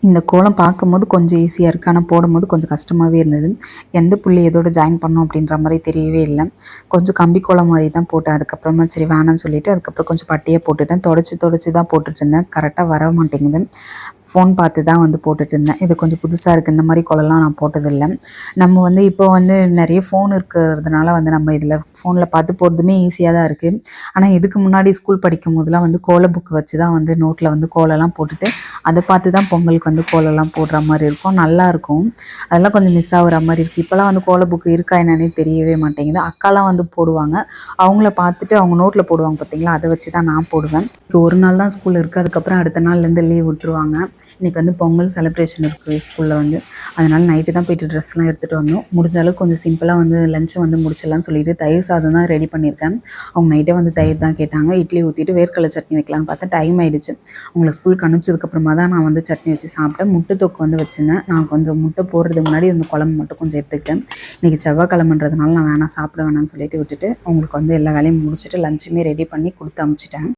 இந்த கோலம் பார்க்கும்போது கொஞ்சம் ஈஸியாக இருக்குது, ஆனால் போடும்போது கொஞ்சம் கஷ்டமாகவே இருந்தது. எந்த புள்ளி எதோட ஜாயின் பண்ணோம் அப்படின்ற மாதிரி தெரியவே இல்லை. கொஞ்சம் கம்பி கோலம் மாதிரி தான் போட்டேன். அதுக்கப்புறமா சரி வேணான்னு சொல்லிவிட்டு அதுக்கப்புறம் கொஞ்சம் பட்டியாக போட்டுட்டேன். தொடச்சி தான் போட்டுட்டு இருந்தேன். கரெக்டாக வர மாட்டேங்குது. ஃபோன் பார்த்து தான் வந்து போட்டுட்ருந்தேன். இது கொஞ்சம் புதுசாக இருக்குது. இந்த மாதிரி கோலம்லாம் நான் போட்டதில்லை. நம்ம வந்து இப்போ வந்து நிறைய ஃபோன் இருக்கிறதுனால வந்து நம்ம இதில் ஃபோனில் பார்த்து போடுறதுமே ஈஸியாக தான் இருக்குது. ஆனால் இதுக்கு முன்னாடி ஸ்கூல் படிக்கும் போதெல்லாம் வந்து கோல புக் வச்சு தான் வந்து நோட்டில் வந்து கோலம்லாம் போட்டுட்டு அதை பார்த்து தான் பொங்கலுக்கு வந்து கோலம்லாம் போடுற மாதிரி இருக்கும். நல்லாயிருக்கும். அதெல்லாம் கொஞ்சம் மிஸ் ஆகுற மாதிரி இருக்குது. இப்போலாம் வந்து கோல புக்கு இருக்கா என்னன்னே தெரியவே மாட்டேங்குது. அக்காலாம் வந்து போடுவாங்க. அவங்கள பார்த்துட்டு அவங்க நோட்டில் போடுவாங்க பார்த்தீங்களா, அதை வச்சு தான் நான் போடுவேன். இப்போ ஒரு நாள் தான் ஸ்கூல் இருக்குது. அதுக்கப்புறம் அடுத்த நாள்லேருந்து லீவ் விட்டுருவாங்க. இன்றைக்கி வந்து பொங்கல் செலிப்ரேஷன் இருக்குது ஸ்கூலில் வந்து. அதனால் நைட்டு தான் போய்ட்டு ட்ரெஸ்லாம் எடுத்துகிட்டு வந்தோம். முடிஞ்ச அளவுக்கு கொஞ்சம் சிம்பிளாக வந்து லஞ்சை வந்து முடிச்சிடலாம்னு சொல்லிட்டு தயிர் சாதம் தான் ரெடி பண்ணியிருக்கேன். அவங்க நைட்டே வந்து தயிர் தான் கேட்டாங்க. இட்லி ஊற்றிட்டு வேர்க்கடலை சட்னி வைக்கலான்னு பார்த்தா டைம் ஆகிடுச்சு. அவங்கள ஸ்கூலுக்கு அனுப்பிச்சதுக்கப்புறமா தான் நான் வந்து சட்னி வச்சு சாப்பிட்டேன். முட்டை தொக்கு வந்து வச்சுருந்தேன். நான் கொஞ்சம் முட்டை போடுறதுக்கு முன்னாடி அந்த குழம்பு மட்டும் கொஞ்சம் எடுத்துக்கிட்டேன். இன்றைக்கி செவ்வாய்க்கிழமைன்றதுனால நான் சாப்பிட வேணாம்னு சொல்லிட்டு விட்டுட்டு அவங்களுக்கு வந்து எல்லா வேலையும் முடிச்சுட்டு லஞ்சுமே ரெடி பண்ணி கொடுத்து அனுப்பிச்சிட்டேன்.